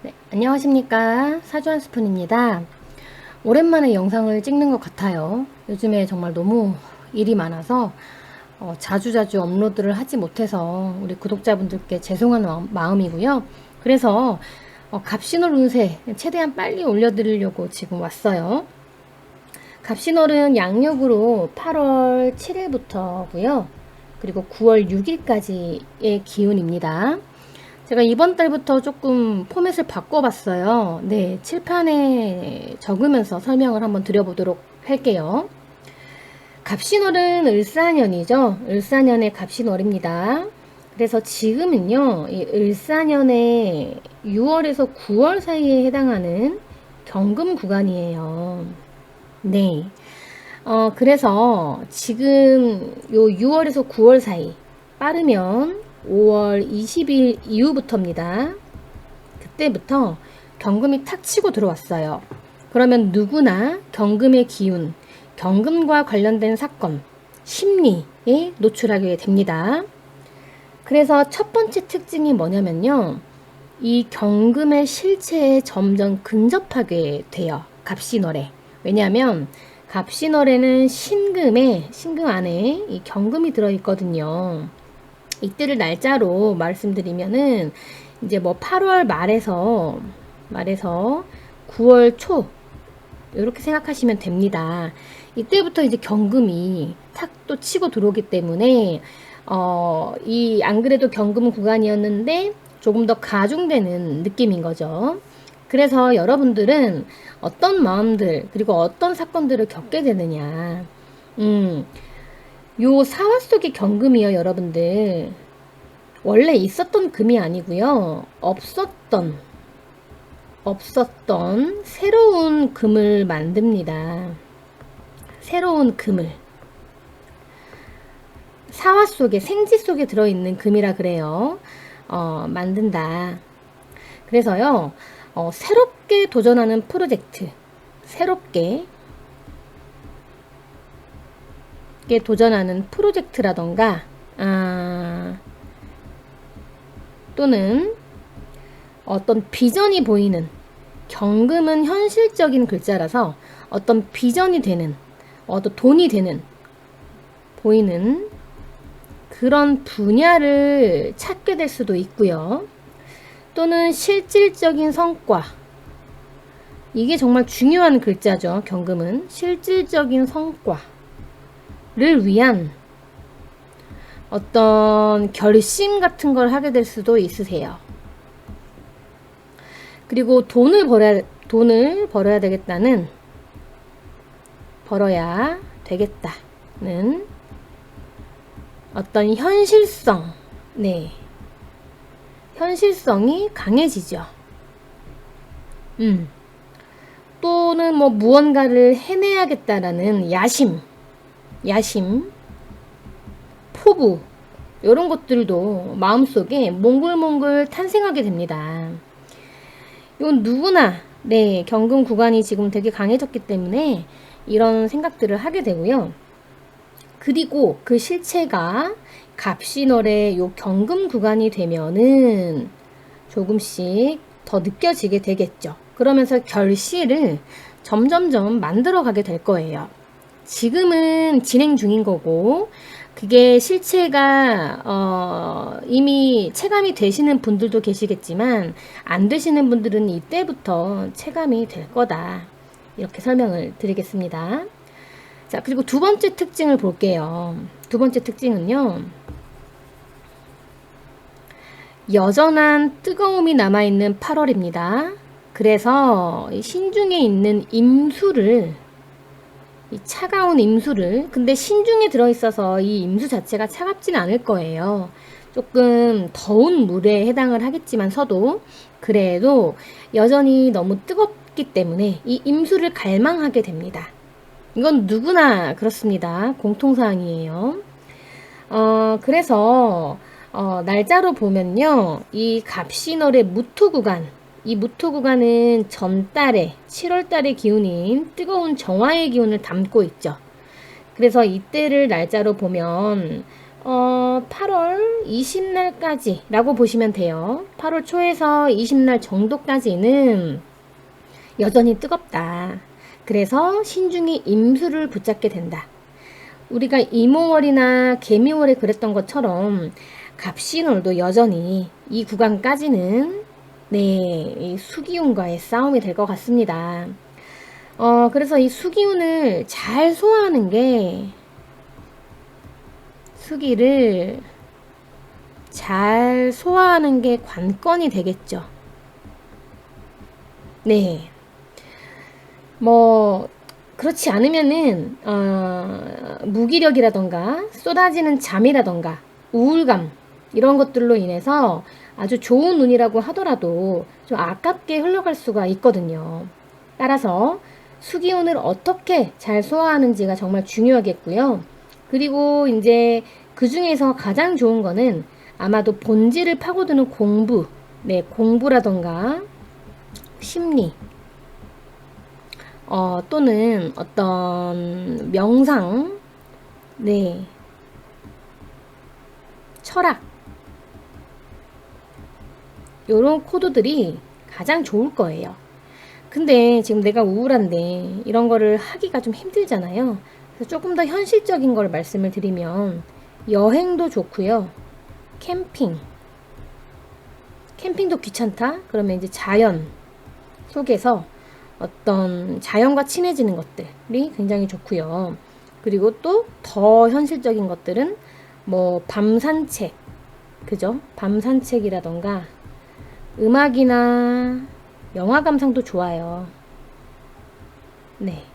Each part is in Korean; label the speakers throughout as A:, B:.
A: 네, 안녕하십니까. 사주 한 스푼입니다. 오랜만에 영상을 찍는 것 같아요. 요즘에 정말 너무 일이 많아서 자주자주 업로드를 하지 못해서 우리 구독자분들께 죄송한 마음이고요. 그래서 갑신월 운세 최대한 빨리 올려드리려고 지금 왔어요. 갑신월은 양력으로 8월 7일부터고요. 그리고 9월 6일까지의 기운입니다. 제가 이번 달부터 조금 포맷을 바꿔봤어요. 네, 칠판에 적으면서 설명을 한번 드려보도록 할게요. 갑신월은 을사년이죠. 을사년의 갑신월입니다. 그래서 지금은요, 이 을사년의 6월에서 9월 사이에 해당하는 경금 구간이에요. 네. 그래서 지금 요 6월에서 9월 사이, 빠르면 5월 20일 이후부터입니다. 그때부터 경금이 탁 치고 들어왔어요. 그러면 누구나 경금의 기운, 경금과 관련된 사건, 심리에 노출하게 됩니다. 그래서 첫 번째 특징이 뭐냐면요. 이 경금의 실체에 점점 근접하게 돼요. 갑신월에. 왜냐하면 갑신월에는 신금 안에 이 경금이 들어있거든요. 이때를 날짜로 말씀드리면은 이제 뭐 8월 말에서 9월 초 이렇게 생각하시면 됩니다. 이때부터 이제 경금이 탁 또 치고 들어오기 때문에 이 안 그래도 경금 구간이었는데 조금 더 가중되는 느낌인 거죠. 그래서 여러분들은 어떤 마음들 그리고 어떤 사건들을 겪게 되느냐. 요 사화 속의 경금이요, 여러분들. 원래 있었던 금이 아니고요. 없었던 새로운 금을 만듭니다. 새로운 금을. 사화 속에, 생지 속에 들어있는 금이라 그래요. 만든다. 그래서요, 새롭게 도전하는 프로젝트. 새롭게 도전하는 프로젝트라던가, 또는 어떤 비전이 보이는, 경금은 현실적인 글자라서 어떤 비전이 되는, 어떤 돈이 되는, 보이는 그런 분야를 찾게 될 수도 있고요. 또는 실질적인 성과. 이게 정말 중요한 글자죠. 경금은 실질적인 성과를 위한 어떤 결심 같은 걸 하게 될 수도 있으세요. 그리고 돈을 벌어야 되겠다는 어떤 현실성, 네, 현실성이 강해지죠. 또는 뭐 무언가를 해내야겠다라는 야심, 포부, 이런 것들도 마음속에 몽글몽글 탄생하게 됩니다. 이건 누구나, 네, 경금 구간이 지금 되게 강해졌기 때문에 이런 생각들을 하게 되고요. 그리고 그 실체가 갑신월의 요 경금 구간이 되면은 조금씩 더 느껴지게 되겠죠. 그러면서 결실을 점점점 만들어 가게 될 거예요. 지금은 진행 중인 거고, 그게 실체가 이미 체감이 되시는 분들도 계시겠지만 안 되시는 분들은 이때부터 체감이 될 거다. 이렇게 설명을 드리겠습니다. 자, 그리고 두 번째 특징을 볼게요. 두 번째 특징은요. 여전한 뜨거움이 남아있는 8월입니다. 그래서 신중에 있는 임수를, 이 차가운 임수를, 근데 신중에 들어있어서 이 임수 자체가 차갑진 않을 거예요. 조금 더운 물에 해당을 하겠지만서도 그래도 여전히 너무 뜨겁기 때문에 이 임수를 갈망하게 됩니다. 이건 누구나 그렇습니다. 공통사항이에요. 그래서 날짜로 보면요. 이 갑신월의 무토 구간, 이 무토 구간은 전달에 7월달의 기운인 뜨거운 정화의 기운을 담고 있죠. 그래서 이때를 날짜로 보면 8월 20날까지 라고 보시면 돼요. 8월 초에서 20날 정도까지는 여전히 뜨겁다. 그래서 신중히 임수를 붙잡게 된다. 우리가 이모월이나 개미월에 그랬던 것처럼 갑신월도 여전히 이 구간까지는 이 수기운과의 싸움이 될 것 같습니다. 그래서 이 수기운을 잘 소화하는 게, 수기를 잘 소화하는 게 관건이 되겠죠. 네. 그렇지 않으면은, 무기력이라던가, 쏟아지는 잠이라던가, 우울감, 이런 것들로 인해서 아주 좋은 운이라고 하더라도 좀 아깝게 흘러갈 수가 있거든요. 따라서 수기운을 어떻게 잘 소화하는지가 정말 중요하겠고요. 그리고 이제 그 중에서 가장 좋은 거는 아마도 본질을 파고드는 공부, 공부라던가 심리, 또는 어떤 명상, 철학, 요런 코드들이 가장 좋을 거예요. 근데 지금 내가 우울한데 이런 거를 하기가 좀 힘들잖아요. 그래서 조금 더 현실적인 걸 말씀을 드리면 여행도 좋고요. 캠핑도 귀찮다? 그러면 이제 자연 속에서 어떤 자연과 친해지는 것들이 굉장히 좋고요. 그리고 또 더 현실적인 것들은 밤 산책, 그죠? 밤 산책이라던가 음악이나 영화 감상도 좋아요.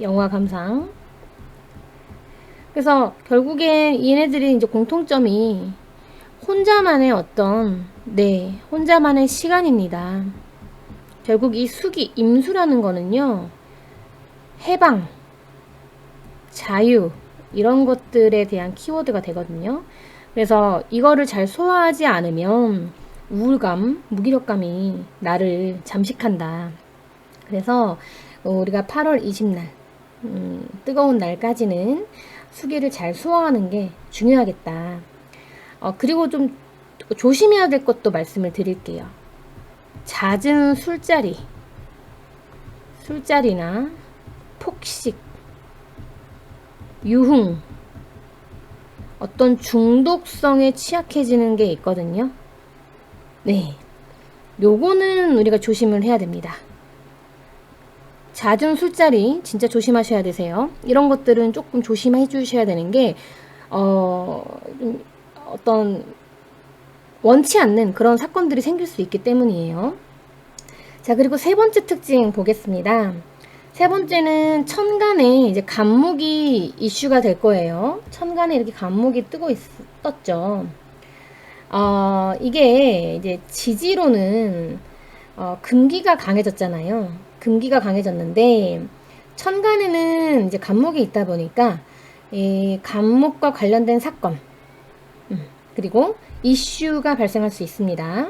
A: 영화 감상. 그래서 결국엔 얘네들이 이제 공통점이 혼자만의 혼자만의 시간입니다. 결국 이 수기, 임수라는 거는요, 해방, 자유, 이런 것들에 대한 키워드가 되거든요. 그래서 이거를 잘 소화하지 않으면 우울감, 무기력감이 나를 잠식한다. 그래서 우리가 8월 20날, 뜨거운 날까지는 수기를 잘 소화하는 게 중요하겠다. 그리고 좀 조심해야 될 것도 말씀을 드릴게요. 잦은 술자리나 폭식, 유흥, 어떤 중독성에 취약해지는 게 있거든요. 요거는 우리가 조심을 해야 됩니다. 잦은 술자리 진짜 조심하셔야 되세요. 이런 것들은 조금 조심해 주셔야 되는 게 어떤 원치 않는 그런 사건들이 생길 수 있기 때문이에요. 자, 그리고 세 번째 특징 보겠습니다. 세 번째는 천간에 이제 간목이 이슈가 될 거예요. 천간에 이렇게 간목이 떴죠. 이게 이제 지지로는 금기가 강해졌잖아요. 금기가 강해졌는데 천간에는 이제 간목이 있다 보니까 이 간목과 관련된 사건, 그리고 이슈가 발생할 수 있습니다.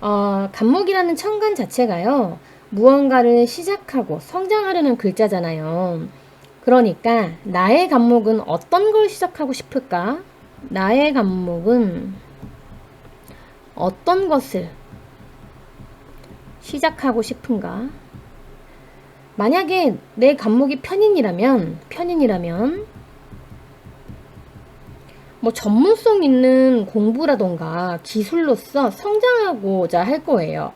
A: 간목이라는 천간 자체가요, 무언가를 시작하고 성장하려는 글자잖아요. 그러니까 나의 간목은 어떤 걸 시작하고 싶을까? 나의 간목은 어떤 것을 시작하고 싶은가? 만약에 내 간목이 편인이라면 전문성 있는 공부라던가 기술로서 성장하고자 할 거예요.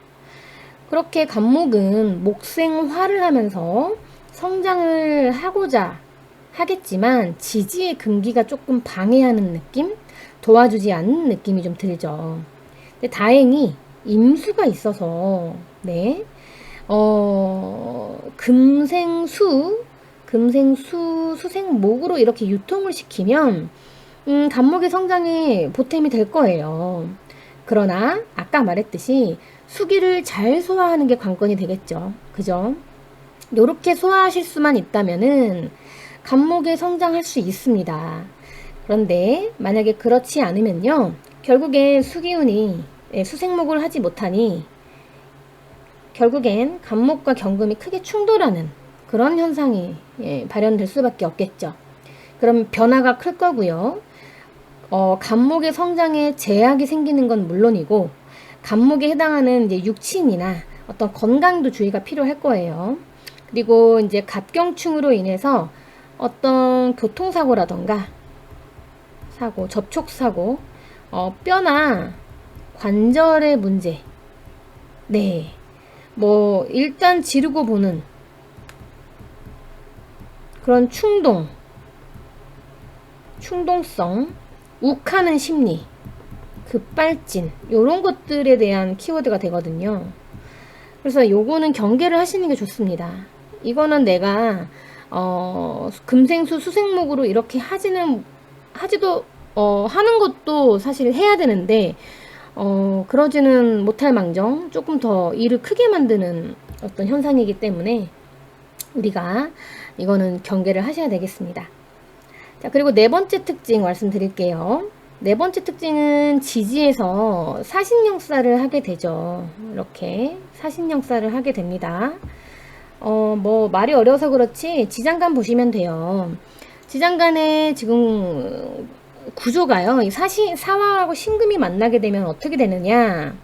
A: 그렇게 간목은 목생화를 하면서 성장을 하고자 하겠지만 지지의 금기가 조금 방해하는 느낌? 도와주지 않는 느낌이 좀 들죠. 근데 다행히 임수가 있어서 금생수, 수생목으로 이렇게 유통을 시키면 간목의 성장에 보탬이 될 거예요. 그러나 아까 말했듯이 수기를 잘 소화하는 게 관건이 되겠죠. 그죠? 요렇게 소화하실 수만 있다면은 간목에 성장할 수 있습니다. 그런데 만약에 그렇지 않으면요, 결국엔 수기운이 수생목을 하지 못하니 결국엔 간목과 경금이 크게 충돌하는 그런 현상이 발현될 수밖에 없겠죠. 그럼 변화가 클 거고요. 간목의 성장에 제약이 생기는 건 물론이고, 간목에 해당하는 이제 육친이나 어떤 건강도 주의가 필요할 거예요. 그리고 이제 갑경충으로 인해서 어떤 교통사고라던가 사고, 접촉사고, 뼈나 관절의 문제, 네, 뭐 일단 지르고 보는 그런 충동성, 욱하는 심리, 급발진, 요런 것들에 대한 키워드가 되거든요. 그래서 요거는 경계를 하시는 게 좋습니다. 이거는 내가 금생수 수생목으로 이렇게 하지도 하는 것도 사실 해야 되는데 그러지는 못할 망정 조금 더 일을 크게 만드는 어떤 현상이기 때문에 우리가 이거는 경계를 하셔야 되겠습니다. 자, 그리고 네 번째 특징 말씀드릴게요. 네 번째 특징은 지지에서 사신영사를 하게 되죠. 이렇게 사신영사를 하게 됩니다. 뭐 말이 어려워서 그렇지 지장간 보시면 돼요. 지장간에 지금 구조가요. 이 사화하고 신금이 만나게 되면 어떻게 되느냐?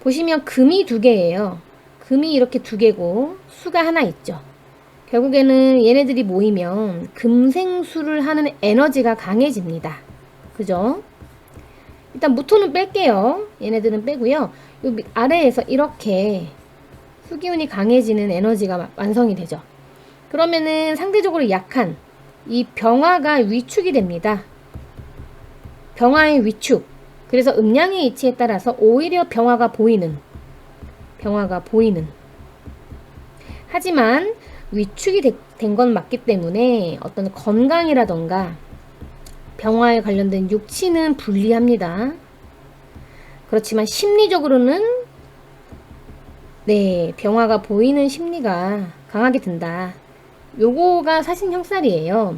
A: 보시면 금이 두 개예요. 금이 이렇게 두 개고 수가 하나 있죠. 결국에는 얘네들이 모이면 금생수를 하는 에너지가 강해집니다. 그죠? 일단 무토는 뺄게요. 얘네들은 빼고요. 요 아래에서 이렇게 수기운이 강해지는 에너지가 완성이 되죠. 그러면은 상대적으로 약한 이 병화가 위축이 됩니다. 병화의 위축. 그래서 음양의 이치에 따라서 오히려 병화가 보이는. 하지만 위축이 된 건 맞기 때문에 어떤 건강이라던가 병화에 관련된 육치는 불리합니다. 그렇지만 심리적으로는 네, 병화가 보이는 심리가 강하게 든다. 요거가 사신형살이에요.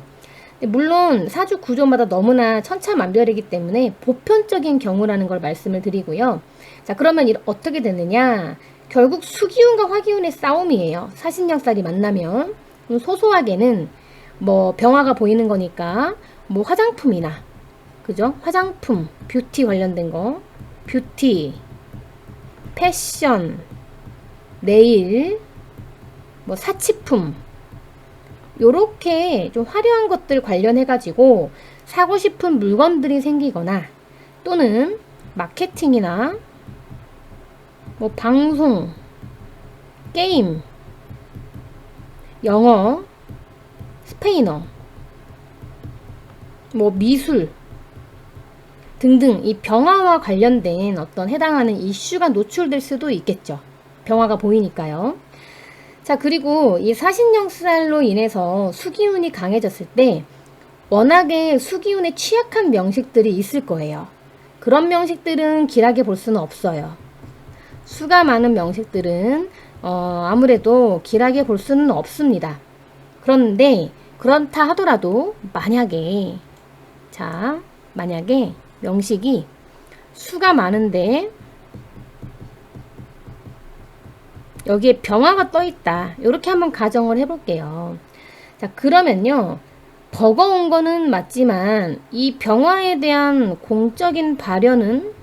A: 물론 사주 구조마다 너무나 천차만별이기 때문에 보편적인 경우라는 걸 말씀을 드리고요. 자, 그러면 어떻게 되느냐? 결국 수기운과 화기운의 싸움이에요. 사신형살이 만나면. 소소하게는 뭐 병화가 보이는 거니까 뭐 화장품이나 그죠? 화장품, 뷰티 관련된 거, 뷰티, 패션, 네일, 뭐 사치품 요렇게 좀 화려한 것들 관련해 가지고 사고 싶은 물건들이 생기거나 또는 마케팅이나 뭐 방송, 게임, 영어, 스페인어, 뭐 미술 등등 이 병화와 관련된 어떤 해당하는 이슈가 노출될 수도 있겠죠. 병화가 보이니까요. 자, 그리고 이 사신영살로 인해서 수기운이 강해졌을 때 워낙에 수기운에 취약한 명식들이 있을 거예요. 그런 명식들은 길하게 볼 수는 없어요. 수가 많은 명식들은 아무래도 길하게 볼 수는 없습니다. 그런데 그렇다 하더라도 만약에 명식이 수가 많은데 여기에 병화가 떠 있다. 이렇게 한번 가정을 해볼게요. 자, 그러면요. 버거운 거는 맞지만 이 병화에 대한 공적인 발현은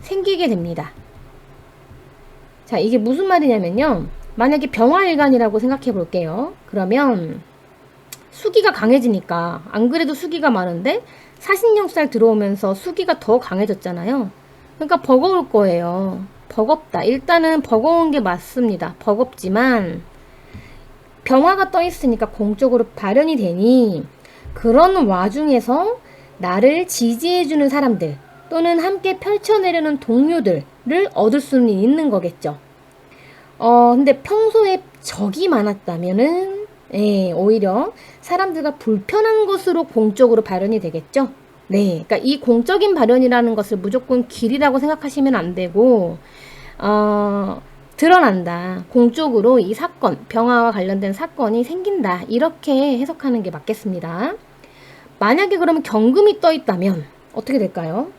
A: 생기게 됩니다. 자, 이게 무슨 말이냐면요. 만약에 병화일간이라고 생각해 볼게요. 그러면 수기가 강해지니까 안 그래도 수기가 많은데 사신영살 들어오면서 수기가 더 강해졌잖아요. 그러니까 버거울 거예요. 버겁다. 일단은 버거운 게 맞습니다. 버겁지만 병화가 떠 있으니까 공적으로 발현이 되니 그런 와중에서 나를 지지해주는 사람들 또는 함께 펼쳐내려는 동료들을 얻을 수는 있는 거겠죠. 근데 평소에 적이 많았다면은 오히려 사람들과 불편한 것으로 공적으로 발현이 되겠죠. 네, 그러니까 이 공적인 발현이라는 것을 무조건 길이라고 생각하시면 안 되고 드러난다. 공적으로 이 사건, 병화와 관련된 사건이 생긴다. 이렇게 해석하는 게 맞겠습니다. 만약에 그러면 경금이 떠 있다면 어떻게 될까요?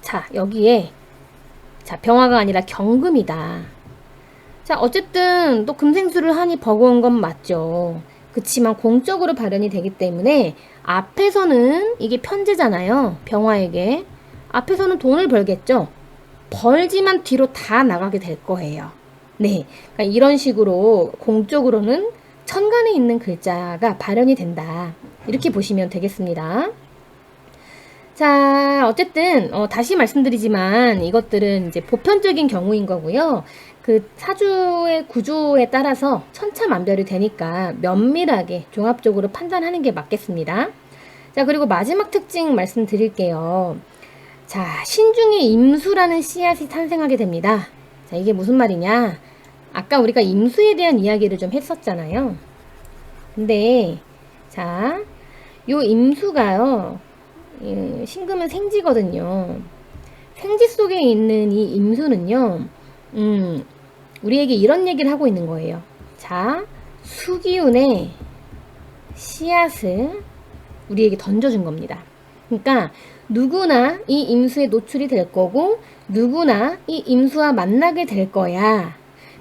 A: 자, 여기에 병화가 아니라 경금이다. 자, 어쨌든 또 금생수를 하니 버거운 건 맞죠. 그치만 공적으로 발현이 되기 때문에 앞에서는 이게 편제잖아요. 병화에게. 앞에서는 돈을 벌겠죠. 벌지만 뒤로 다 나가게 될 거예요. 네. 그러니까 이런 식으로 공적으로는 천간에 있는 글자가 발현이 된다. 이렇게 보시면 되겠습니다. 자, 어쨌든 다시 말씀드리지만 이것들은 이제 보편적인 경우인 거고요. 그 사주의 구조에 따라서 천차만별이 되니까 면밀하게 종합적으로 판단하는 게 맞겠습니다. 자, 그리고 마지막 특징 말씀드릴게요. 자, 신중에 임수라는 씨앗이 탄생하게 됩니다. 자, 이게 무슨 말이냐? 아까 우리가 임수에 대한 이야기를 좀 했었잖아요. 근데 자, 요 임수가요. 신금은 생지거든요. 생지 속에 있는 이 임수는요. 우리에게 이런 얘기를 하고 있는 거예요. 자, 수기운의 씨앗을 우리에게 던져준 겁니다. 그러니까 누구나 이 임수에 노출이 될 거고 누구나 이 임수와 만나게 될 거야.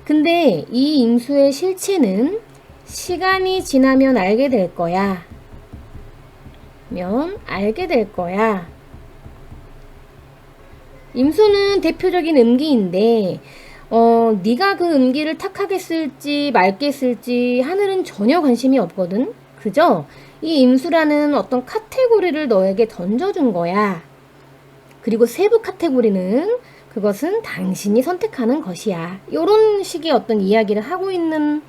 A: 근데 이 임수의 실체는 시간이 지나면 알게 될 거야. 알게 될 거야. 임수는 대표적인 음기인데 네가 그 음기를 탁하게 쓸지 맑게 쓸지 하늘은 전혀 관심이 없거든. 그죠? 이 임수라는 어떤 카테고리를 너에게 던져준 거야. 그리고 세부 카테고리는 그것은 당신이 선택하는 것이야. 이런 식의 어떤 이야기를 하고 있는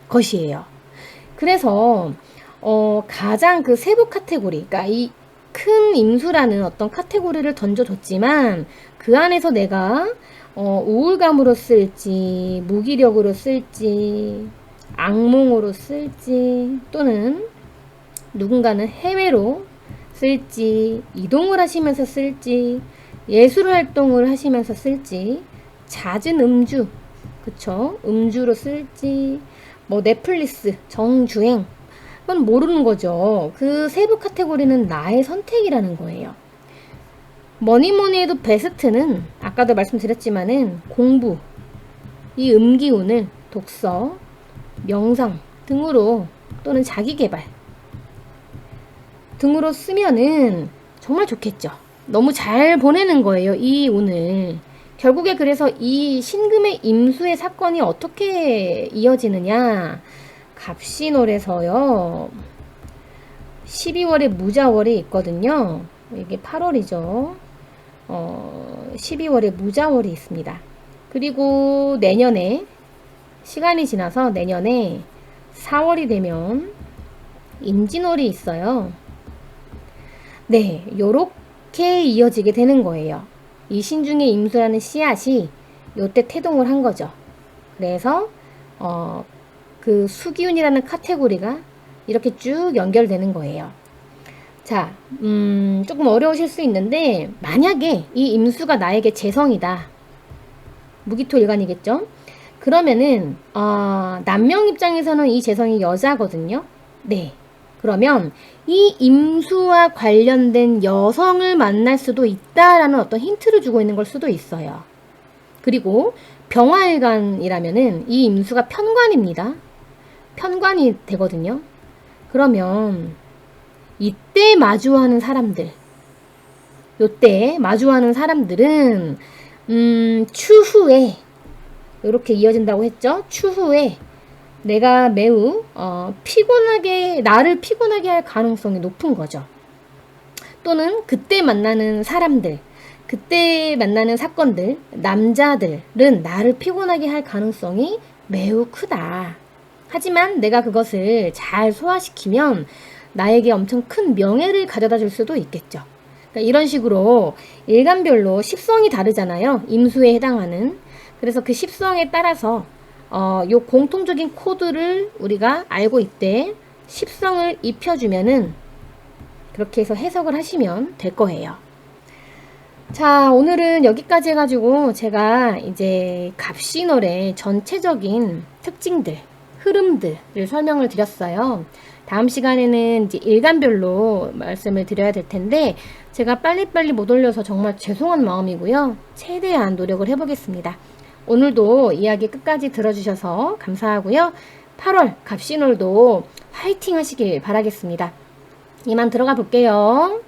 A: 것이에요. 그래서 가장 그 세부 카테고리, 그러니까 이 큰 임수라는 어떤 카테고리를 던져줬지만 그 안에서 내가 우울감으로 쓸지, 무기력으로 쓸지, 악몽으로 쓸지, 또는 누군가는 해외로 쓸지, 이동을 하시면서 쓸지, 예술 활동을 하시면서 쓸지, 잦은 음주, 그쵸? 음주로 쓸지, 뭐 넷플릭스, 정주행, 그건 모르는 거죠. 그 세부 카테고리는 나의 선택이라는 거예요. 뭐니 해도 베스트는 아까도 말씀드렸지만은 공부, 이 음기운을 독서, 명상 등으로 또는 자기개발 등으로 쓰면은 정말 좋겠죠. 너무 잘 보내는 거예요, 이 운을. 결국에 그래서 이 신금의 임수의 사건이 어떻게 이어지느냐. 갑신월에서요. 12월에 무자월이 있거든요. 이게 8월이죠. 12월에 무자월이 있습니다. 그리고 내년에 시간이 지나서 내년에 4월이 되면 임진월이 있어요. 네, 요렇게 이어지게 되는 거예요. 이 신중의 임수라는 씨앗이 요때 태동을 한 거죠. 그래서 그 수기운이라는 카테고리가 이렇게 쭉 연결되는 거예요. 자, 조금 어려우실 수 있는데 만약에 이 임수가 나에게 재성이다. 무기토일간이겠죠? 그러면은 남명 입장에서는 이 재성이 여자거든요. 네. 그러면 이 임수와 관련된 여성을 만날 수도 있다라는 어떤 힌트를 주고 있는 걸 수도 있어요. 그리고 병화일간이라면은 이 임수가 편관입니다. 편관이 되거든요. 그러면 이때 마주하는 사람들, 요때 마주하는 사람들은 추후에 이렇게 이어진다고 했죠. 추후에 내가 매우 나를 피곤하게 할 가능성이 높은 거죠. 또는 그때 만나는 사람들, 그때 만나는 사건들, 남자들은 나를 피곤하게 할 가능성이 매우 크다. 하지만 내가 그것을 잘 소화시키면 나에게 엄청 큰 명예를 가져다 줄 수도 있겠죠. 그러니까 이런 식으로 일간별로 십성이 다르잖아요. 임수에 해당하는. 그래서 그 십성에 따라서 요 공통적인 코드를 우리가 알고 있대 십성을 입혀주면은 그렇게 해서 해석을 하시면 될 거예요. 자, 오늘은 여기까지 해가지고 제가 이제 갑신월의 전체적인 특징들, 흐름들을 설명을 드렸어요. 다음 시간에는 이제 일간별로 말씀을 드려야 될 텐데 제가 빨리빨리 못 올려서 정말 죄송한 마음이고요. 최대한 노력을 해보겠습니다. 오늘도 이야기 끝까지 들어주셔서 감사하고요. 8월 갑신월도 화이팅 하시길 바라겠습니다. 이만 들어가 볼게요.